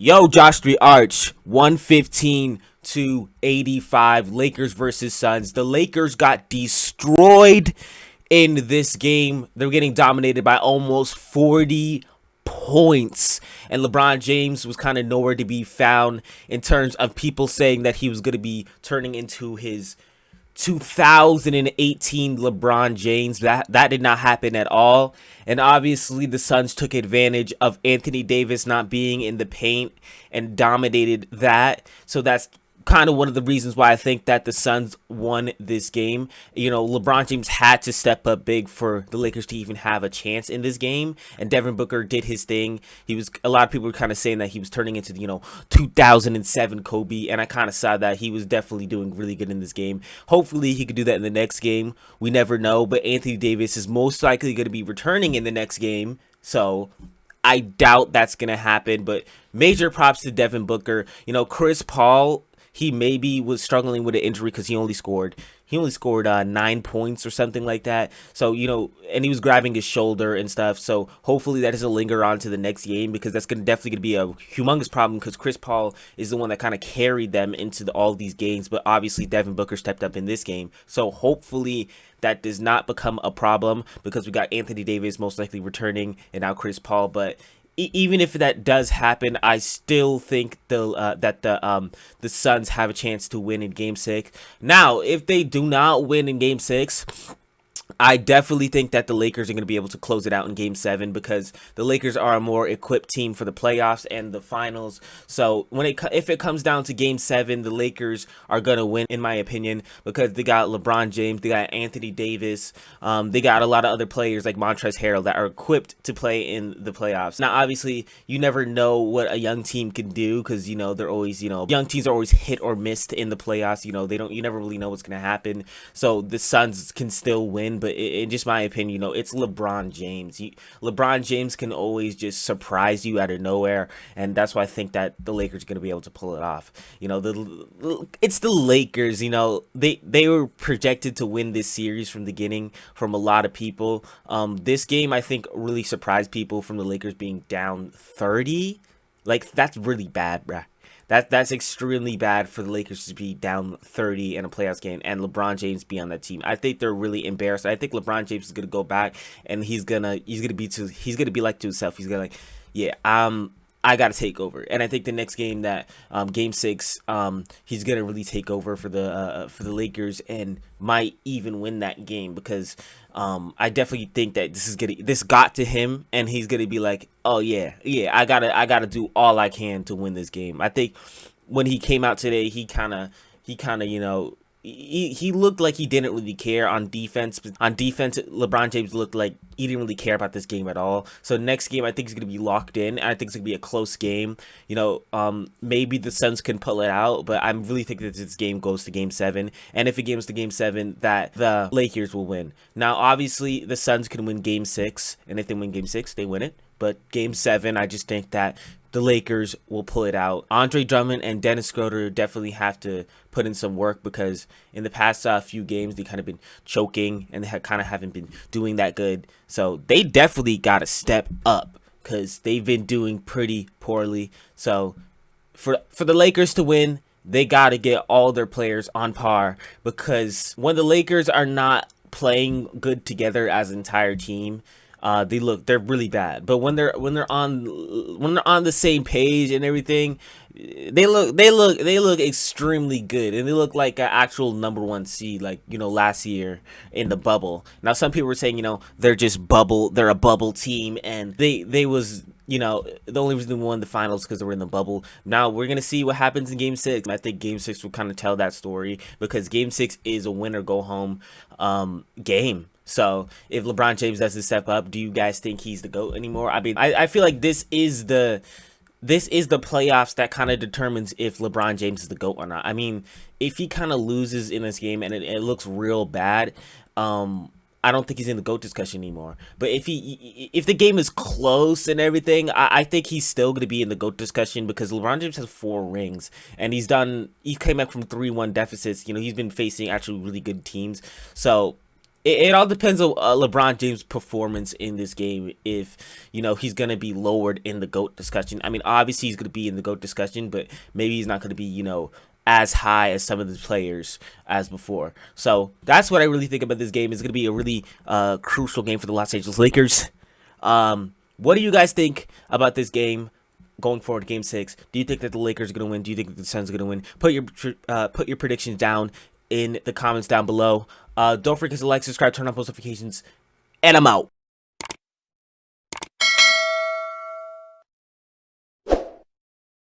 Yo, Josh 3 Arch, 115-85, Lakers versus Suns. The Lakers got destroyed in this game. They're getting dominated by almost 40 points. And LeBron James was kind of nowhere to be found in terms of people saying that he was going to be turning into his 2018 LeBron James. That did not happen at all. And obviously the Suns took advantage of Anthony Davis not being in the paint and dominated that. So that's kind of one of the reasons why I think that the Suns won this game. You know, LeBron James had to step up big for the Lakers to even have a chance in this game, and Devin Booker did his thing. A lot of people were kind of saying that he was turning into, 2007 Kobe, and I kind of saw that he was definitely doing really good in this game. Hopefully he could do that in the next game. We never know, but Anthony Davis is most likely going to be returning in the next game, so I doubt that's going to happen. But major props to Devin Booker. Chris Paul, he maybe was struggling with an injury because he only scored 9 points or something like that. So, and he was grabbing his shoulder and stuff. So hopefully that doesn't linger on to the next game, because that's definitely gonna be a humongous problem, because Chris Paul is the one that kind of carried them into all these games. But obviously Devin Booker stepped up in this game. So hopefully that does not become a problem, because we got Anthony Davis most likely returning and now Chris Paul. But even if that does happen, I still think that the Suns have a chance to win in Game 6. Now, if they do not win in Game 6, I definitely think that the Lakers are going to be able to close it out in Game 7, because the Lakers are a more equipped team for the playoffs and the finals. So if it comes down to Game 7, the Lakers are going to win, in my opinion, because they got LeBron James, they got Anthony Davis, they got a lot of other players like Montrezl Harrell that are equipped to play in the playoffs. Now, obviously, you never know what a young team can do, because they're always young teams are always hit or missed in the playoffs. You never really know what's going to happen. So the Suns can still win, but in just my opinion, it's LeBron James. LeBron James can always just surprise you out of nowhere, and that's why I think that the Lakers are going to be able to pull it off. It's the Lakers. They were projected to win this series from the beginning from a lot of people. This game, I think, really surprised people from the Lakers being down 30. Like, that's really bad, bruh. That's extremely bad for the Lakers to be down 30 in a playoffs game and LeBron James be on that team. I think they're really embarrassed. I think LeBron James is gonna go back, and he's gonna be like to himself. He's gonna yeah, I gotta take over. And I think the next game, that Game 6, he's gonna really take over for the Lakers, and might even win that game, because I definitely think that this got to him, and he's gonna be like, oh yeah, I gotta do all I can to win this game. I think when he came out today, he kind of he looked like he didn't really care on defense. On defense, LeBron James looked like he didn't really care about this game at all. So next game, I think he's going to be locked in. And I think it's going to be a close game. Maybe the Suns can pull it out, but I really think that this game goes to Game 7. And if it goes to Game 7, that the Lakers will win. Now, obviously, the Suns can win Game 6. And if they win Game 6, they win it. But Game 7, I just think that the Lakers will pull it out. Andre Drummond and Dennis Schroeder definitely have to put in some work, because in the past few games, they kind of been choking, and they haven't been doing that good. So they definitely got to step up, because they've been doing pretty poorly. So for the Lakers to win, they got to get all their players on par, because when the Lakers are not playing good together as an entire team, they're really bad. But when they're on the same page and everything, they look extremely good, and they look like an actual #1 seed, like last year in the bubble. Now some people were saying they're a bubble team, and they was the only reason they won the finals because they were in the bubble. Now we're gonna see what happens in Game 6. I think Game 6 will kind of tell that story, because Game 6 is a win or go home game. So if LeBron James doesn't step up, do you guys think he's the GOAT anymore? I mean, I feel like this is the playoffs that kind of determines if LeBron James is the GOAT or not. I mean, if he kind of loses in this game and it looks real bad, I don't think he's in the GOAT discussion anymore. But if the game is close and everything, I think he's still going to be in the GOAT discussion, because LeBron James has 4 rings, and he came back from 3-1 deficits. He's been facing actually really good teams. So it all depends on LeBron James' performance in this game. If he's gonna be lowered in the GOAT discussion. I mean, obviously he's gonna be in the GOAT discussion, but maybe he's not gonna be as high as some of the players as before. So that's what I really think about this game. It's gonna be a really crucial game for the Los Angeles Lakers. What do you guys think about this game? Going forward, Game 6. Do you think that the Lakers are going to win? Do you think that the Suns are going to win? Put your predictions down in the comments down below. Don't forget to like, subscribe, turn on post notifications, and I'm out.